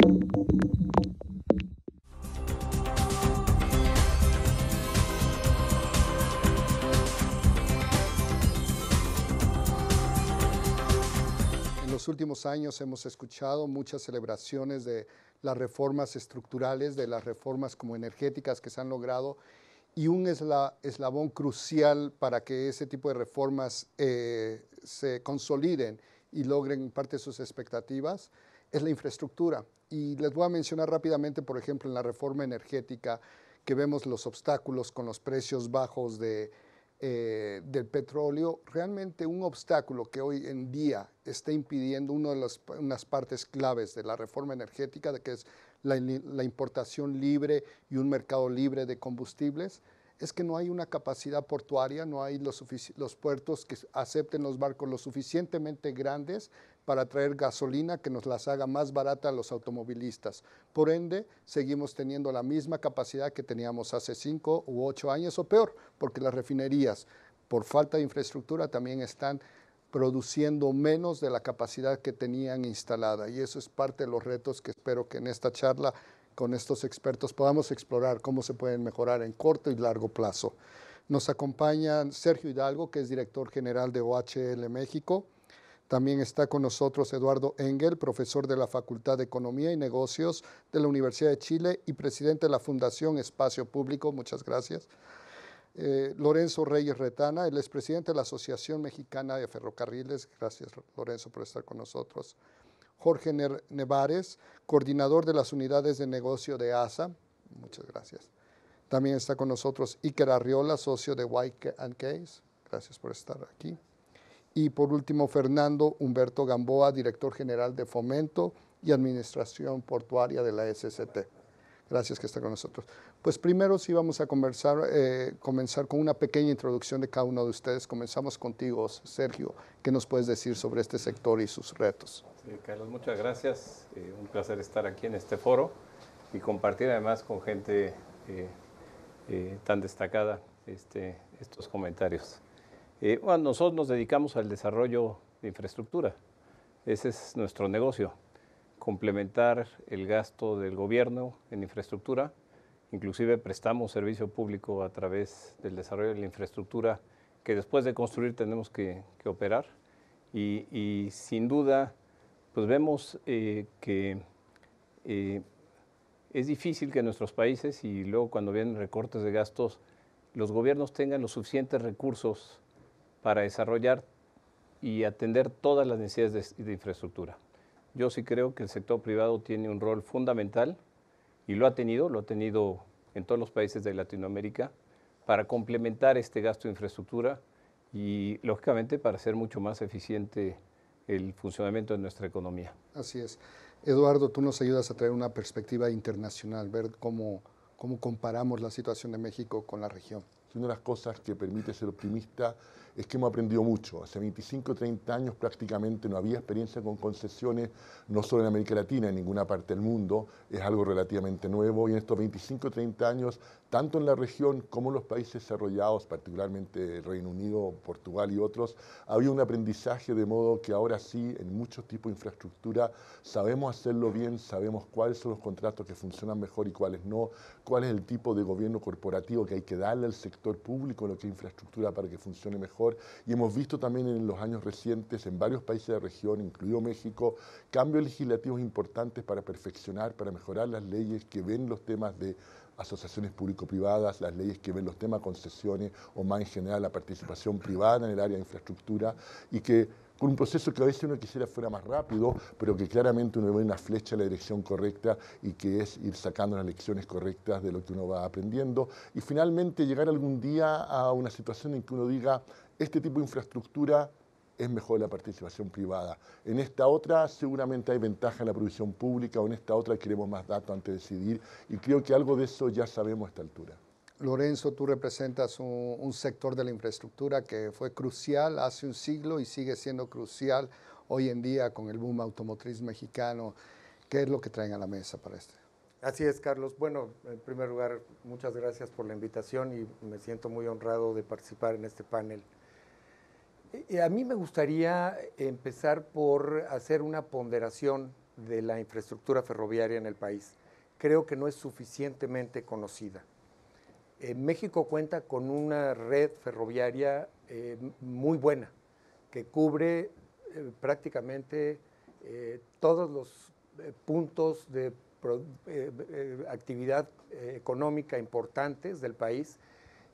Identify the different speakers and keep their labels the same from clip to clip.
Speaker 1: En los últimos años hemos escuchado muchas celebraciones de las reformas estructurales, de las reformas como energéticas que se han logrado, y un eslabón crucial para que ese tipo de reformas se consoliden y logren parte de sus expectativas es la infraestructura. Y les voy a mencionar rápidamente, por ejemplo, en la reforma energética, que vemos los obstáculos con los precios bajos del petróleo. Realmente un obstáculo que hoy en día está impidiendo unas partes claves de la reforma energética, de que es la importación libre y un mercado libre de combustibles, es que no hay una capacidad portuaria, no hay los puertos que acepten los barcos lo suficientemente grandes para traer gasolina que nos las haga más barata a los automovilistas. Por ende, seguimos teniendo la misma capacidad que teníamos hace 5 u 8 años o peor, porque las refinerías, por falta de infraestructura, también están produciendo menos de la capacidad que tenían instalada. Y eso es parte de los retos que espero que en esta charla con estos expertos podamos explorar cómo se pueden mejorar en corto y largo plazo. Nos acompaña Sergio Hidalgo, que es director general de OHL México. También está con nosotros Eduardo Engel, profesor de la Facultad de Economía y Negocios de la Universidad de Chile y presidente de la Fundación Espacio Público. Muchas gracias. Lorenzo Reyes Retana, él es presidente de la Asociación Mexicana de Ferrocarriles. Gracias, Lorenzo, por estar con nosotros. Jorge Nevares, coordinador de las unidades de negocio de ASA. Muchas gracias. También está con nosotros Iker Arriola, socio de White & Case. Gracias por estar aquí. Y por último, Fernando Humberto Gamboa, director general de Fomento y Administración Portuaria de la SCT. Gracias que está con nosotros. Pues primero sí vamos a comenzar con una pequeña introducción de cada uno de ustedes. Comenzamos contigo, Sergio. ¿Qué nos puedes decir sobre este sector y sus retos?
Speaker 2: Sí, Carlos, muchas gracias. Un placer estar aquí en este foro y compartir además con gente tan destacada estos comentarios. Bueno, nosotros nos dedicamos al desarrollo de infraestructura. Ese es nuestro negocio. Complementar el gasto del gobierno en infraestructura, inclusive prestamos servicio público a través del desarrollo de la infraestructura que después de construir tenemos que operar y sin duda pues vemos que es difícil que nuestros países y luego cuando vienen recortes de gastos los gobiernos tengan los suficientes recursos para desarrollar y atender todas las necesidades de infraestructura. Yo sí creo que el sector privado tiene un rol fundamental y lo ha tenido en todos los países de Latinoamérica para complementar este gasto de infraestructura y, lógicamente, para hacer mucho más eficiente el funcionamiento de nuestra economía.
Speaker 1: Así es. Eduardo, tú nos ayudas a traer una perspectiva internacional, ver cómo comparamos la situación de México con la región.
Speaker 3: Una de las cosas que permite ser optimista es que hemos aprendido mucho. Hace 25 o 30 años prácticamente no había experiencia con concesiones, no solo en América Latina, en ninguna parte del mundo. Es algo relativamente nuevo y en estos 25 o 30 años, tanto en la región como en los países desarrollados, particularmente el Reino Unido, Portugal y otros, había un aprendizaje de modo que ahora sí, en muchos tipos de infraestructura, sabemos hacerlo bien, sabemos cuáles son los contratos que funcionan mejor y cuáles no, cuál es el tipo de gobierno corporativo que hay que darle al sector público, lo que es infraestructura para que funcione mejor. Y hemos visto también en los años recientes, en varios países de la región, incluido México, cambios legislativos importantes para perfeccionar, para mejorar las leyes que ven los temas de asociaciones público-privadas, las leyes que ven los temas de concesiones o más en general la participación privada en el área de infraestructura y que con un proceso que a veces uno quisiera fuera más rápido, pero que claramente uno ve una flecha en la dirección correcta y que es ir sacando las lecciones correctas de lo que uno va aprendiendo y finalmente llegar algún día a una situación en que uno diga este tipo de infraestructura es mejor la participación privada. En esta otra seguramente hay ventaja en la provisión pública o en esta otra queremos más datos antes de decidir y creo que algo de eso ya sabemos a esta altura.
Speaker 1: Lorenzo, tú representas un sector de la infraestructura que fue crucial hace un siglo y sigue siendo crucial hoy en día con el boom automotriz mexicano. ¿Qué es lo que traen a la mesa para esto?
Speaker 4: Así es, Carlos. Bueno, en primer lugar, muchas gracias por la invitación y me siento muy honrado de participar en este panel. A mí me gustaría empezar por hacer una ponderación de la infraestructura ferroviaria en el país. Creo que no es suficientemente conocida. México cuenta con una red ferroviaria muy buena, que cubre prácticamente todos los puntos de actividad económica importantes del país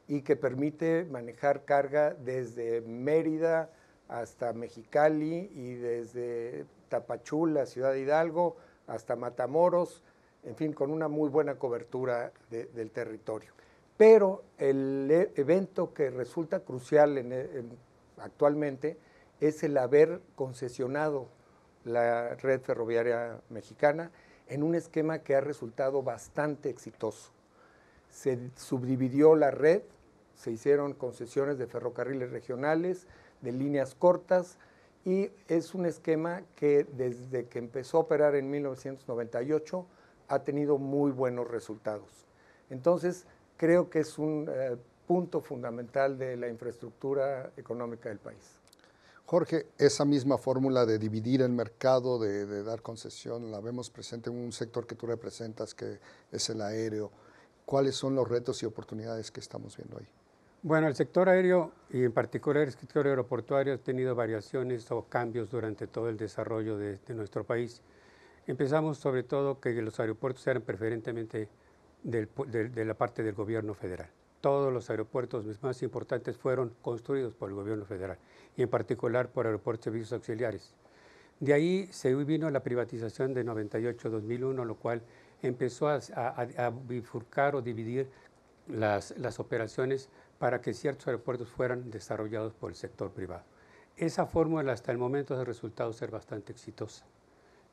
Speaker 4: y que permite manejar carga desde Mérida hasta Mexicali y desde Tapachula, Ciudad Hidalgo, hasta Matamoros, en fin, con una muy buena cobertura del territorio. Pero el evento que resulta crucial actualmente es el haber concesionado la red ferroviaria mexicana en un esquema que ha resultado bastante exitoso. Se subdividió la red, se hicieron concesiones de ferrocarriles regionales, de líneas cortas, y es un esquema que desde que empezó a operar en 1998 ha tenido muy buenos resultados. Entonces, creo que es un punto fundamental de la infraestructura económica del país.
Speaker 1: Jorge, esa misma fórmula de dividir el mercado, de dar concesión, la vemos presente en un sector que tú representas, que es el aéreo. ¿Cuáles son los retos y oportunidades que estamos viendo ahí?
Speaker 5: Bueno, el sector aéreo y en particular el sector aeroportuario ha tenido variaciones o cambios durante todo el desarrollo de nuestro país. Empezamos sobre todo que los aeropuertos eran preferentemente de la parte del gobierno federal. Todos los aeropuertos más importantes fueron construidos por el gobierno federal y en particular por Aeropuertos de Servicios Auxiliares. De ahí se vino la privatización de 98-2001, lo cual empezó a bifurcar o dividir las operaciones para que ciertos aeropuertos fueran desarrollados por el sector privado. Esa fórmula hasta el momento ha resultado ser bastante exitosa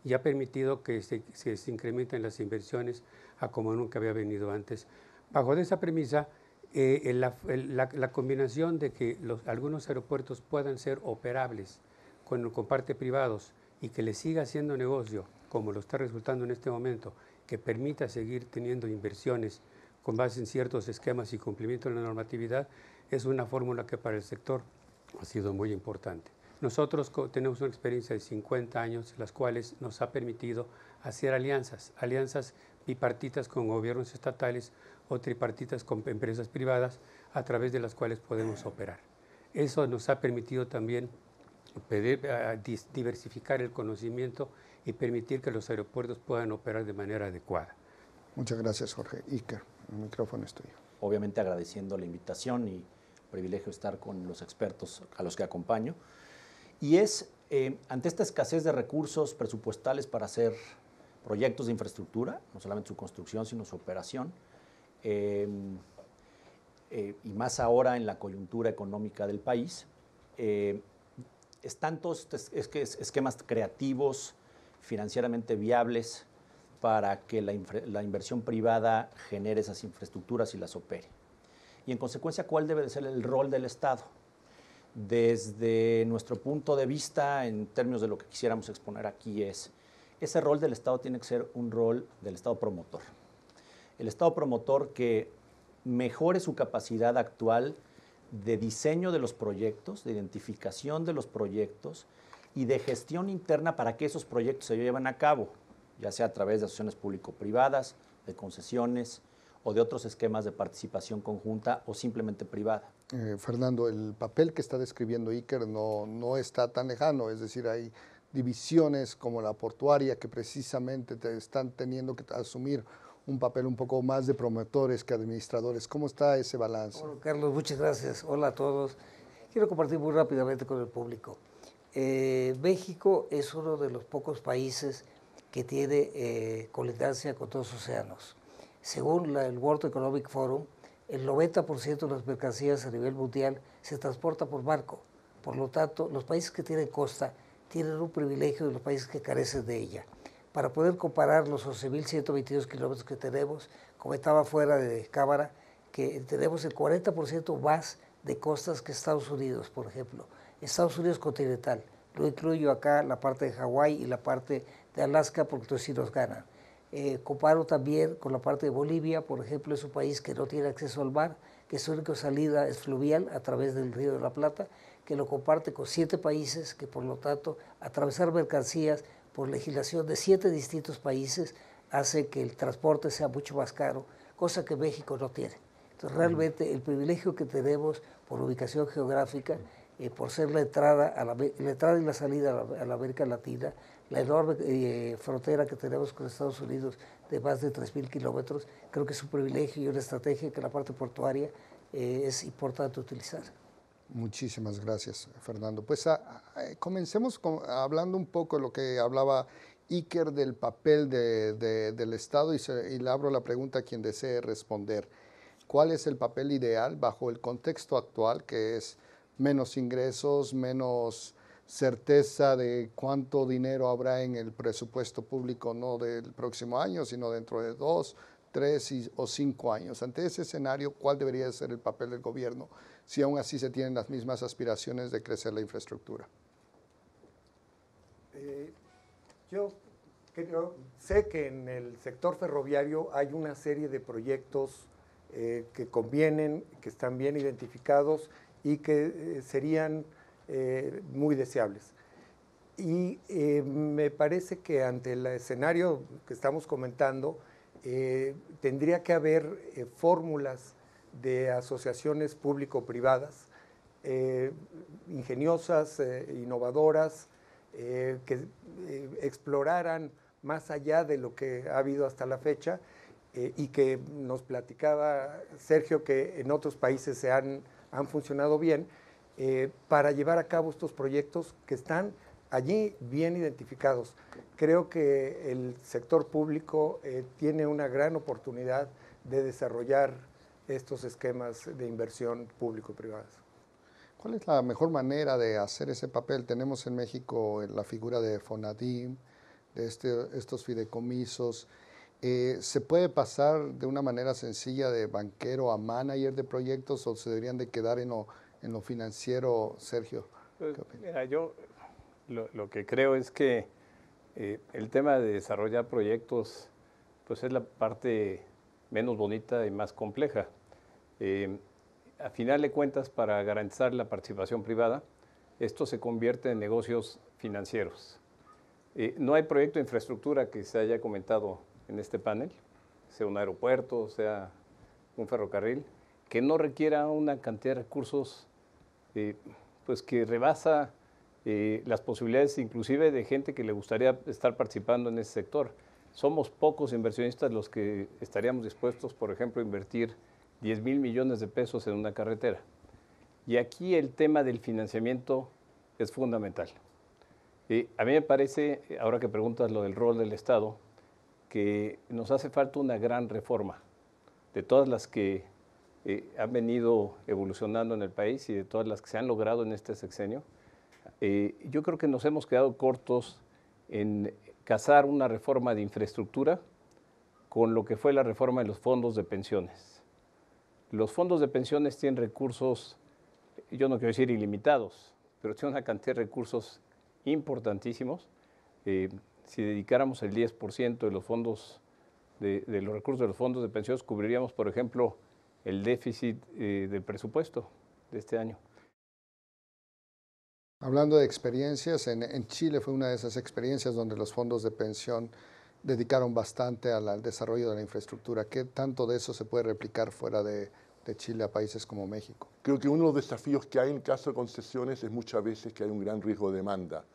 Speaker 5: y ha permitido que se incrementen las inversiones a como nunca había venido antes. Bajo esa premisa, la combinación de que algunos aeropuertos puedan ser operables con parte privados y que les siga haciendo negocio, como lo está resultando en este momento, que permita seguir teniendo inversiones con base en ciertos esquemas y cumplimiento de la normatividad, es una fórmula que para el sector ha sido muy importante. Nosotros tenemos una experiencia de 50 años, las cuales nos ha permitido hacer alianzas bipartitas con gobiernos estatales o tripartitas con empresas privadas, a través de las cuales podemos operar. Eso nos ha permitido también diversificar el conocimiento y permitir que los aeropuertos puedan operar de manera adecuada.
Speaker 1: Muchas gracias, Jorge. Iker, el micrófono es tuyo.
Speaker 6: Obviamente agradeciendo la invitación y privilegio estar con los expertos a los que acompaño. Y es, ante esta escasez de recursos presupuestales para hacer proyectos de infraestructura, no solamente su construcción, sino su operación, y más ahora en la coyuntura económica del país, están todos esquemas creativos, financieramente viables, para que la inversión privada genere esas infraestructuras y las opere. Y en consecuencia, ¿cuál debe de ser el rol del Estado? Desde nuestro punto de vista, en términos de lo que quisiéramos exponer aquí, ese rol del Estado tiene que ser un rol del Estado promotor. El Estado promotor que mejore su capacidad actual de diseño de los proyectos, de identificación de los proyectos y de gestión interna para que esos proyectos se lleven a cabo, ya sea a través de asociaciones público-privadas, de concesiones o de otros esquemas de participación conjunta o simplemente privada.
Speaker 1: Fernando, el papel que está describiendo Iker no está tan lejano, es decir, hay divisiones como la portuaria que precisamente están teniendo que asumir un papel un poco más de promotores que administradores. ¿Cómo está ese balance?
Speaker 7: Bueno, Carlos, muchas gracias. Hola a todos. Quiero compartir muy rápidamente con el público. México es uno de los pocos países que tiene colindancia con dos océanos. Según el World Economic Forum, el 90% de las mercancías a nivel mundial se transporta por barco. Por lo tanto, los países que tienen costa tienen un privilegio de los países que carecen de ella. Para poder comparar los 11.122 kilómetros que tenemos, comentaba fuera de cámara que tenemos el 40% más de costas que Estados Unidos, por ejemplo. Estados Unidos continental, lo incluyo acá la parte de Hawái y la parte de Alaska porque entonces sí nos ganan. Comparo también con la parte de Bolivia, por ejemplo, es un país que no tiene acceso al mar, que su única salida es fluvial a través del Río de la Plata, que lo comparte con 7 países, que por lo tanto atravesar mercancías por legislación de 7 distintos países, hace que el transporte sea mucho más caro, cosa que México no tiene. Entonces, realmente el privilegio que tenemos por ubicación geográfica, por ser la entrada y la salida a la América Latina, la enorme frontera que tenemos con Estados Unidos de más de 3.000 kilómetros, creo que es un privilegio y una estrategia que la parte portuaria es importante utilizar.
Speaker 1: Muchísimas gracias, Fernando. Pues comencemos hablando un poco de lo que hablaba Iker del papel del Estado y le abro la pregunta a quien desee responder. ¿Cuál es el papel ideal bajo el contexto actual, que es menos ingresos, menos certeza de cuánto dinero habrá en el presupuesto público, no del próximo año, sino dentro de 2, 3 o 5 años? Ante ese escenario, ¿cuál debería ser el papel del gobierno si aún así se tienen las mismas aspiraciones de crecer la infraestructura?
Speaker 4: Yo sé que en el sector ferroviario hay una serie de proyectos que convienen, que están bien identificados y que serían muy deseables. Y me parece que ante el escenario que estamos comentando, tendría que haber fórmulas de asociaciones público-privadas ingeniosas, innovadoras, que exploraran más allá de lo que ha habido hasta la fecha y que nos platicaba Sergio que en otros países han funcionado bien para llevar a cabo estos proyectos que están allí bien identificados. Creo que el sector público tiene una gran oportunidad de desarrollar estos esquemas de inversión público-privadas.
Speaker 1: ¿Cuál es la mejor manera de hacer ese papel? Tenemos en México la figura de Fonadim, de estos fideicomisos. ¿Se puede pasar de una manera sencilla de banquero a manager de proyectos o se deberían de quedar en lo financiero, Sergio?
Speaker 2: Pues, mira, yo lo que creo es que el tema de desarrollar proyectos pues es la parte menos bonita y más compleja. A final de cuentas, para garantizar la participación privada, esto se convierte en negocios financieros. No hay proyecto de infraestructura que se haya comentado en este panel, sea un aeropuerto, sea un ferrocarril, que no requiera una cantidad de recursos pues que rebasa las posibilidades inclusive de gente que le gustaría estar participando en ese sector. Somos pocos inversionistas los que estaríamos dispuestos, por ejemplo, a invertir 10,000 millones de pesos en una carretera. Y aquí el tema del financiamiento es fundamental. A mí me parece, ahora que preguntas lo del rol del Estado, que nos hace falta una gran reforma de todas las que han venido evolucionando en el país y de todas las que se han logrado en este sexenio. Yo creo que nos hemos quedado cortos en casar una reforma de infraestructura con lo que fue la reforma de los fondos de pensiones. Los fondos de pensiones tienen recursos, yo no quiero decir ilimitados, pero tienen una cantidad de recursos importantísimos. Si dedicáramos el 10% de los fondos, de los recursos de los fondos de pensiones, cubriríamos, por ejemplo, el déficit del presupuesto de este año.
Speaker 1: Hablando de experiencias, en Chile fue una de esas experiencias donde los fondos de pensión dedicaron bastante al desarrollo de la infraestructura. ¿Qué tanto de eso se puede replicar fuera de Chile a países como México?
Speaker 3: Creo que uno de los desafíos que hay en el caso de concesiones es muchas veces que hay un gran riesgo de demanda.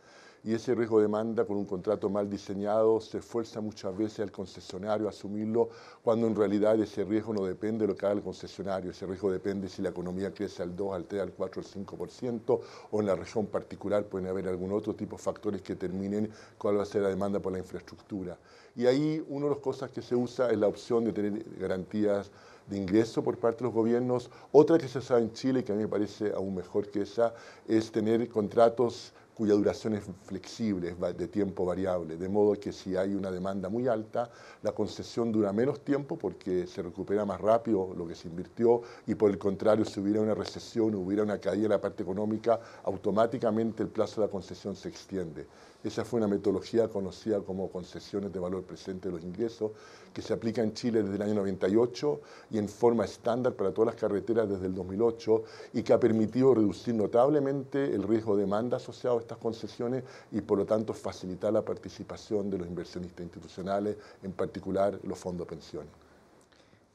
Speaker 3: Y ese riesgo de demanda con un contrato mal diseñado se esfuerza muchas veces al concesionario a asumirlo, cuando en realidad ese riesgo no depende de lo que haga el concesionario. Ese riesgo depende si la economía crece al 2, al 3, al 4, al 5%, o en la región particular pueden haber algún otro tipo de factores que determinen cuál va a ser la demanda por la infraestructura. Y ahí una de las cosas que se usa es la opción de tener garantías de ingreso por parte de los gobiernos. Otra que se usa en Chile, que a mí me parece aún mejor que esa, es tener contratos cuya duración es flexible, es de tiempo variable, de modo que si hay una demanda muy alta, la concesión dura menos tiempo porque se recupera más rápido lo que se invirtió, y por el contrario, si hubiera una recesión, hubiera una caída en la parte económica, automáticamente el plazo de la concesión se extiende. Esa fue una metodología conocida como concesiones de valor presente de los ingresos, que se aplica en Chile desde el año 98 y en forma estándar para todas las carreteras desde el 2008, y que ha permitido reducir notablemente el riesgo de demanda asociado a estas concesiones y por lo tanto facilitar la participación de los inversionistas institucionales, en particular los fondos de pensiones.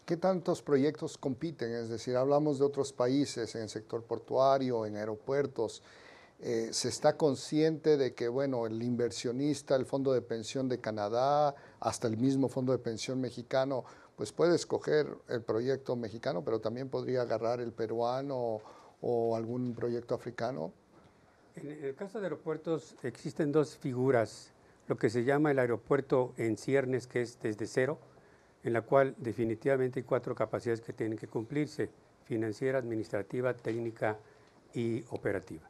Speaker 1: ¿Qué tantos proyectos compiten? Es decir, hablamos de otros países en el sector portuario, en aeropuertos. ¿Se está consciente de que, bueno, el inversionista, el Fondo de Pensión de Canadá, hasta el mismo Fondo de Pensión mexicano, pues puede escoger el proyecto mexicano, pero también podría agarrar el peruano o algún proyecto africano?
Speaker 5: En el caso de aeropuertos existen dos figuras, lo que se llama el aeropuerto en ciernes, que es desde cero, en la cual definitivamente hay 4 capacidades que tienen que cumplirse: financiera, administrativa, técnica y operativa.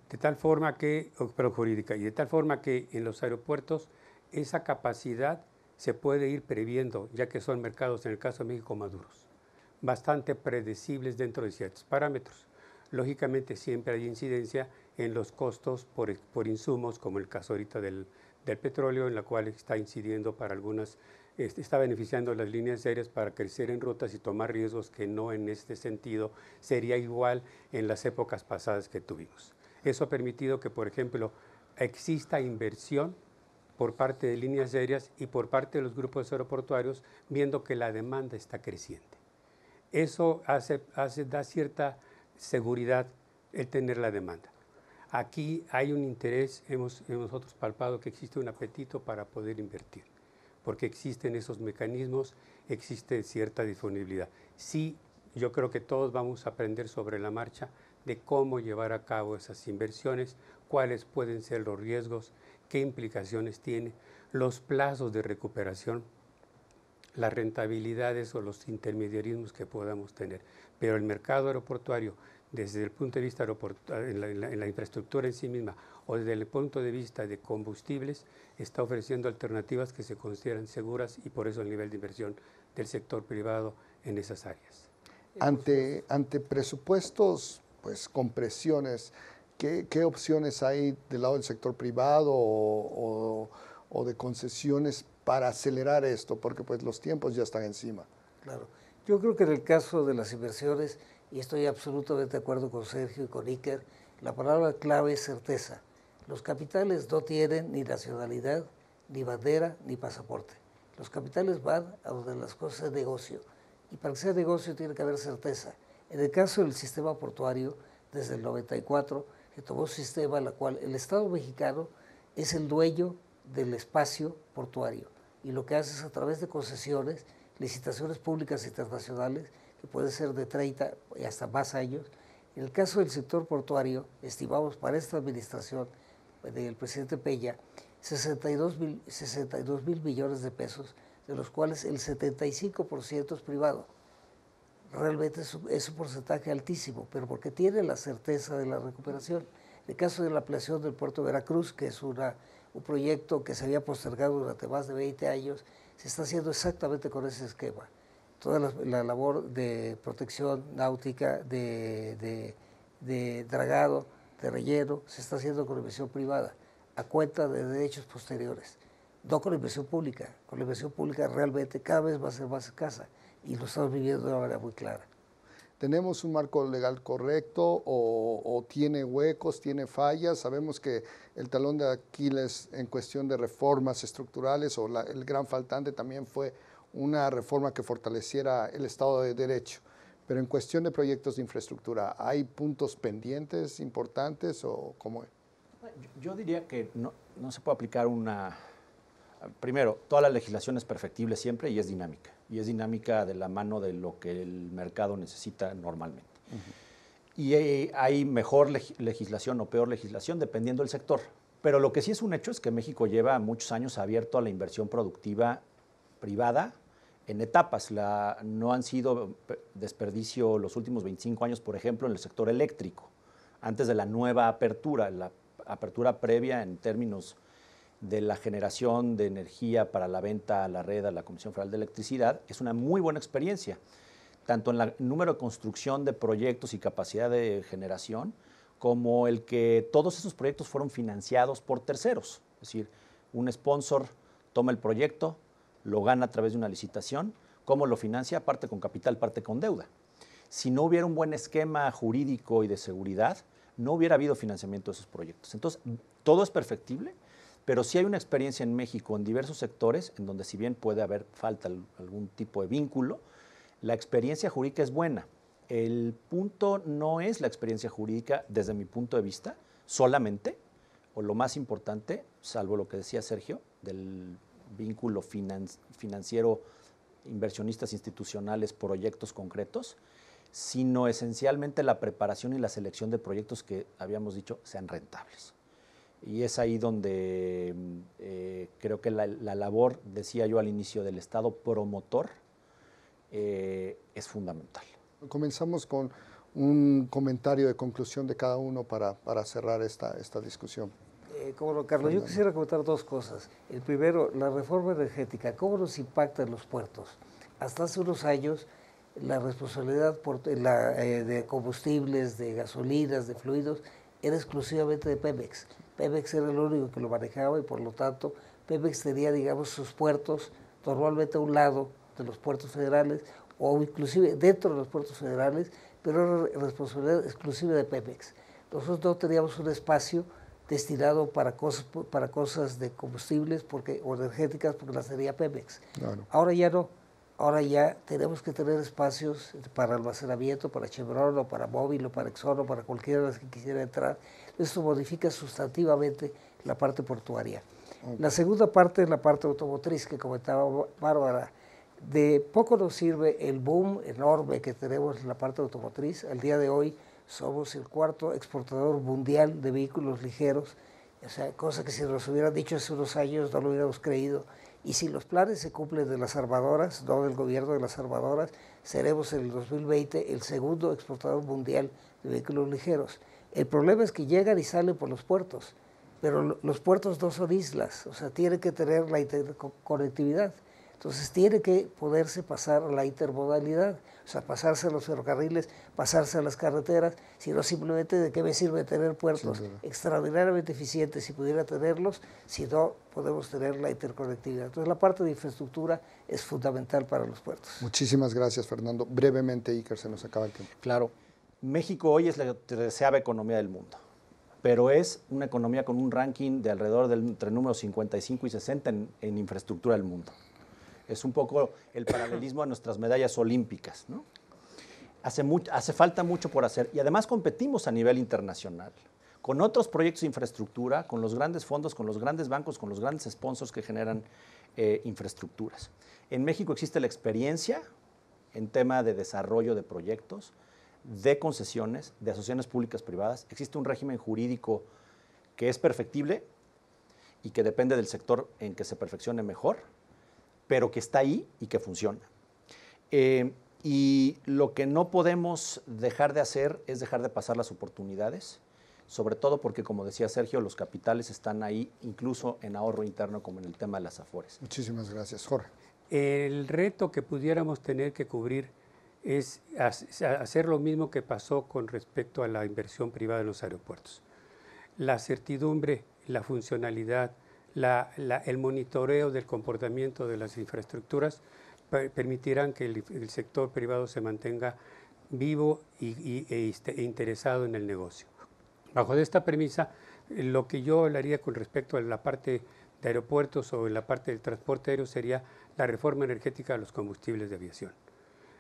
Speaker 5: De tal forma que, pero jurídica, y de tal forma que en los aeropuertos esa capacidad se puede ir previendo, ya que son mercados, en el caso de México, maduros, bastante predecibles dentro de ciertos parámetros. Lógicamente siempre hay incidencia en los costos por insumos, como el caso ahorita del petróleo, en la cual está incidiendo para algunas, está beneficiando a las líneas aéreas para crecer en rutas y tomar riesgos que no en este sentido sería igual en las épocas pasadas que tuvimos. Eso ha permitido que, por ejemplo, exista inversión por parte de líneas aéreas y por parte de los grupos aeroportuarios, viendo que la demanda está creciente. Eso da cierta seguridad el tener la demanda. Aquí hay un interés, hemos nosotros palpado que existe un apetito para poder invertir, porque existen esos mecanismos, existe cierta disponibilidad. Sí, yo creo que todos vamos a aprender sobre la marcha de cómo llevar a cabo esas inversiones, cuáles pueden ser los riesgos, qué implicaciones tiene, los plazos de recuperación, las rentabilidades o los intermediarismos que podamos tener. Pero el mercado aeroportuario, desde el punto de vista en la infraestructura en sí misma o desde el punto de vista de combustibles, está ofreciendo alternativas que se consideran seguras y por eso el nivel de inversión del sector privado en esas áreas.
Speaker 1: Ante presupuestos pues, con presiones, ¿qué opciones hay del lado del sector privado o de concesiones para acelerar esto? Porque pues, los tiempos ya están encima.
Speaker 7: Claro. Yo creo que en el caso de las inversiones, y estoy absolutamente de acuerdo con Sergio y con Iker, la palabra clave es certeza. Los capitales no tienen ni nacionalidad, ni bandera, ni pasaporte. Los capitales van a donde las cosas es negocio. Y para que sea negocio tiene que haber certeza. En el caso del sistema portuario, desde el 94, se tomó un sistema en el cual el Estado mexicano es el dueño del espacio portuario. Y lo que hace es a través de concesiones, licitaciones públicas internacionales, que pueden ser de 30 y hasta más años. En el caso del sector portuario, estimamos para esta administración del presidente Peña 62 mil millones de pesos, de los cuales el 75% es privado. Realmente es un porcentaje altísimo, pero porque tiene la certeza de la recuperación. En el caso de la ampliación del puerto de Veracruz, que es un proyecto que se había postergado durante más de 20 años, se está haciendo exactamente con ese esquema. Toda la labor de protección náutica, de dragado, de relleno, se está haciendo con inversión privada, a cuenta de derechos posteriores, no con inversión pública. Con la inversión pública realmente cada vez va a ser más escasa y lo estamos viviendo de una manera muy clara.
Speaker 1: ¿Tenemos un marco legal correcto o tiene huecos, tiene fallas? Sabemos que el talón de Aquiles en cuestión de reformas estructurales o el gran faltante también fue una reforma que fortaleciera el Estado de Derecho. Pero en cuestión de proyectos de infraestructura, ¿hay puntos pendientes importantes o cómo es?
Speaker 6: Yo diría que no se puede aplicar una... Primero, toda la legislación es perfectible siempre y es dinámica. Y es dinámica de la mano de lo que el mercado necesita normalmente. Y hay mejor legislación o peor legislación dependiendo del sector. Pero lo que sí es un hecho es que México lleva muchos años abierto a la inversión productiva privada en etapas. No han sido desperdicio los últimos 25 años, por ejemplo, en el sector eléctrico. Antes de la nueva apertura, la apertura previa en términos de la generación de energía para la venta a la red, a la Comisión Federal de Electricidad, es una muy buena experiencia, tanto en el número de construcción de proyectos y capacidad de generación, como el que todos esos proyectos fueron financiados por terceros. Es decir, un sponsor toma el proyecto, lo gana a través de una licitación, ¿cómo lo financia? Parte con capital, parte con deuda. Si no hubiera un buen esquema jurídico y de seguridad, no hubiera habido financiamiento de esos proyectos. Entonces, todo es perfectible, pero sí hay una experiencia en México en diversos sectores, en donde si bien puede haber falta algún tipo de vínculo, la experiencia jurídica es buena. El punto no es la experiencia jurídica desde mi punto de vista solamente, o lo más importante, salvo lo que decía Sergio, del vínculo financiero, inversionistas institucionales, proyectos concretos, sino esencialmente la preparación y la selección de proyectos que habíamos dicho sean rentables. Y es ahí donde creo que la labor, decía yo al inicio, del Estado promotor es fundamental.
Speaker 1: Comenzamos con un comentario de conclusión de cada uno para cerrar esta discusión.
Speaker 7: Como no, Carlos, yo quisiera comentar dos cosas. El primero, la reforma energética, ¿cómo nos impacta en los puertos? Hasta hace unos años, la responsabilidad de combustibles, de gasolinas, de fluidos, era exclusivamente de Pemex. Pemex era el único que lo manejaba y por lo tanto Pemex tenía, digamos, sus puertos normalmente a un lado de los puertos federales o inclusive dentro de los puertos federales, pero era responsabilidad exclusiva de Pemex. Nosotros no teníamos un espacio destinado para cosas de combustibles o energéticas porque las tenía Pemex. Claro. Ahora ya no. Ahora ya tenemos que tener espacios para almacenamiento, para Chevron o para Móvil o para Exxon o para cualquiera de las que quisiera entrar. Esto modifica sustantivamente la parte portuaria. Okay. La segunda parte es la parte automotriz que comentaba Bárbara. De poco nos sirve el boom enorme que tenemos en la parte automotriz. Al día de hoy somos el cuarto exportador mundial de vehículos ligeros, o sea, cosa que si nos hubieran dicho hace unos años no lo hubiéramos creído. Y si los planes se cumplen de las armadoras, no del gobierno de las armadoras, seremos en el 2020 el segundo exportador mundial de vehículos ligeros. El problema es que llegan y salen por los puertos, pero los puertos no son islas, o sea, tienen que tener la interconectividad. Entonces tiene que poderse pasar a la intermodalidad, o sea, pasarse a los ferrocarriles, pasarse a las carreteras, sino simplemente de qué me sirve tener puertos extraordinariamente eficientes si pudiera tenerlos, si no podemos tener la interconectividad. Entonces la parte de infraestructura es fundamental para los puertos.
Speaker 1: Muchísimas gracias, Fernando. Brevemente, Iker, se nos acaba el tiempo.
Speaker 6: Claro, México hoy es la 13ª economía del mundo, pero es una economía con un ranking de alrededor entre números 55 y 60 en infraestructura del mundo. Es un poco el paralelismo a nuestras medallas olímpicas, ¿no? Hace falta mucho por hacer y además competimos a nivel internacional con otros proyectos de infraestructura, con los grandes fondos, con los grandes bancos, con los grandes sponsors que generan infraestructuras. En México existe la experiencia en tema de desarrollo de proyectos, de concesiones, de asociaciones públicas privadas. Existe un régimen jurídico que es perfectible y que depende del sector en que se perfeccione mejor, pero que está ahí y que funciona. Y lo que no podemos dejar de hacer es dejar de pasar las oportunidades, sobre todo porque, como decía Sergio, los capitales están ahí incluso en ahorro interno, como en el tema de las Afores.
Speaker 1: Muchísimas gracias. Jorge.
Speaker 5: El reto que pudiéramos tener que cubrir es hacer lo mismo que pasó con respecto a la inversión privada en los aeropuertos. La certidumbre, la funcionalidad, el monitoreo del comportamiento de las infraestructuras permitirán que el sector privado se mantenga vivo e interesado en el negocio. Bajo esta premisa, lo que yo hablaría con respecto a la parte de aeropuertos o en la parte del transporte aéreo sería la reforma energética de los combustibles de aviación.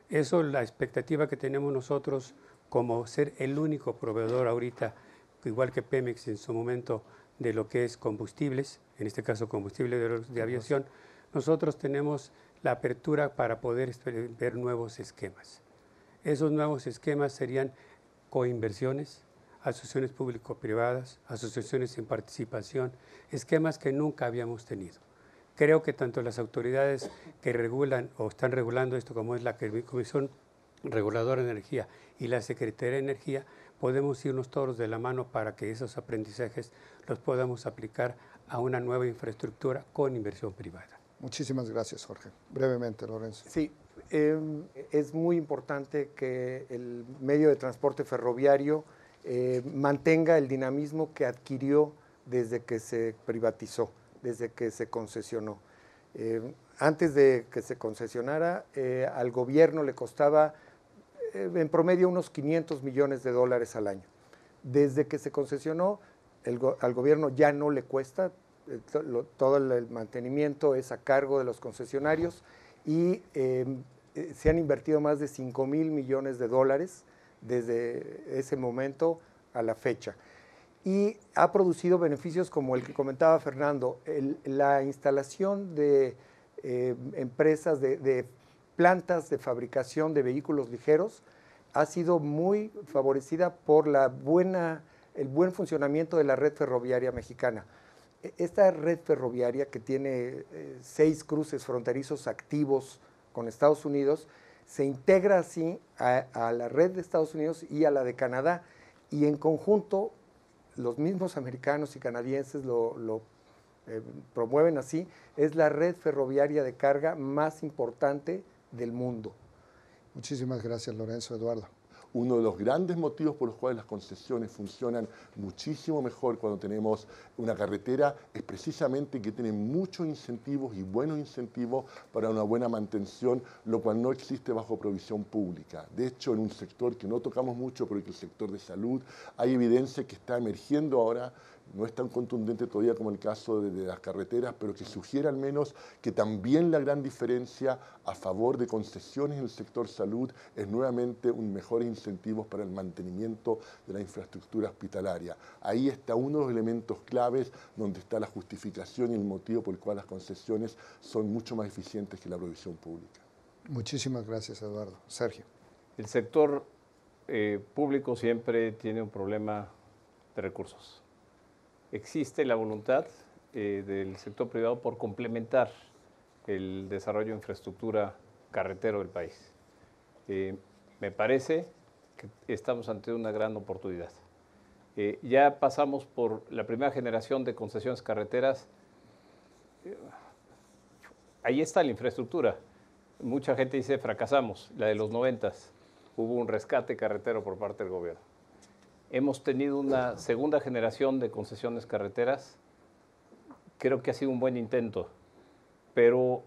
Speaker 5: Eso es la expectativa que tenemos nosotros como ser el único proveedor ahorita, igual que Pemex en su momento, de lo que es combustibles, en este caso combustible de aviación. Nosotros tenemos la apertura para poder ver nuevos esquemas. Esos nuevos esquemas serían coinversiones, asociaciones público-privadas, asociaciones sin participación, esquemas que nunca habíamos tenido. Creo que tanto las autoridades que regulan o están regulando esto, como es la Comisión Reguladora de Energía y la Secretaría de Energía, podemos irnos todos de la mano para que esos aprendizajes los podamos aplicar a una nueva infraestructura con inversión privada.
Speaker 1: Muchísimas gracias, Jorge. Brevemente, Lorenzo.
Speaker 4: Sí, es muy importante que el medio de transporte ferroviario mantenga el dinamismo que adquirió desde que se privatizó, desde que se concesionó. Antes de que se concesionara, al gobierno le costaba en promedio unos $500 millones al año. Desde que se concesionó, al gobierno ya no le cuesta, todo el mantenimiento es a cargo de los concesionarios y se han invertido más de 5,000 millones de dólares desde ese momento a la fecha. Y ha producido beneficios como el que comentaba Fernando, la instalación de empresas, de plantas de fabricación de vehículos ligeros, ha sido muy favorecida por el buen funcionamiento de la red ferroviaria mexicana. Esta red ferroviaria, que tiene 6 cruces fronterizos activos con Estados Unidos, se integra así a la red de Estados Unidos y a la de Canadá, y en conjunto los mismos americanos y canadienses lo promueven así. Es la red ferroviaria de carga más importante del mundo.
Speaker 1: Muchísimas gracias, Lorenzo, Eduardo.
Speaker 3: Uno de los grandes motivos por los cuales las concesiones funcionan muchísimo mejor cuando tenemos una carretera es precisamente que tienen muchos incentivos y buenos incentivos para una buena mantención, lo cual no existe bajo provisión pública. De hecho, en un sector que no tocamos mucho, pero que el sector de salud, hay evidencia que está emergiendo ahora. No es tan contundente todavía como el caso de las carreteras, pero que sugiere al menos que también la gran diferencia a favor de concesiones en el sector salud es nuevamente un mejor incentivo para el mantenimiento de la infraestructura hospitalaria. Ahí está uno de los elementos claves donde está la justificación y el motivo por el cual las concesiones son mucho más eficientes que la provisión pública.
Speaker 1: Muchísimas gracias, Eduardo. Sergio.
Speaker 2: El sector público siempre tiene un problema de recursos. Existe la voluntad del sector privado por complementar el desarrollo de infraestructura carretero del país. Me parece que estamos ante una gran oportunidad. Ya pasamos por la primera generación de concesiones carreteras. Ahí está la infraestructura. Mucha gente dice fracasamos, la de los 90s. Hubo un rescate carretero por parte del gobierno. Hemos tenido una segunda generación de concesiones carreteras. Creo que ha sido un buen intento, pero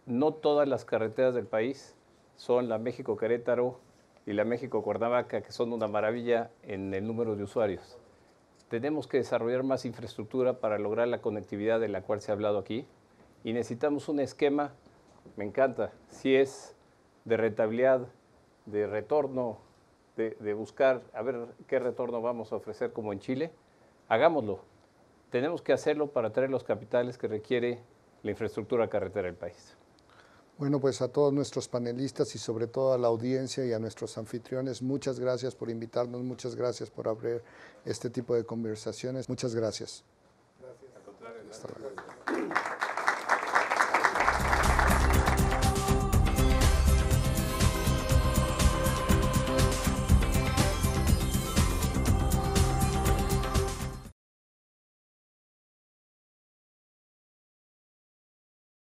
Speaker 2: no todas las carreteras del país son la México-Querétaro y la México-Cuernavaca, que son una maravilla en el número de usuarios. Tenemos que desarrollar más infraestructura para lograr la conectividad de la cual se ha hablado aquí, y necesitamos un esquema, me encanta, si es de rentabilidad, de retorno, de buscar a ver qué retorno vamos a ofrecer como en Chile, hagámoslo. Tenemos que hacerlo para traer los capitales que requiere la infraestructura carretera del país.
Speaker 1: Bueno, pues a todos nuestros panelistas y sobre todo a la audiencia y a nuestros anfitriones, muchas gracias por invitarnos, muchas gracias por abrir este tipo de conversaciones. Muchas gracias.
Speaker 4: Gracias.
Speaker 2: Al contrario,
Speaker 1: hasta luego.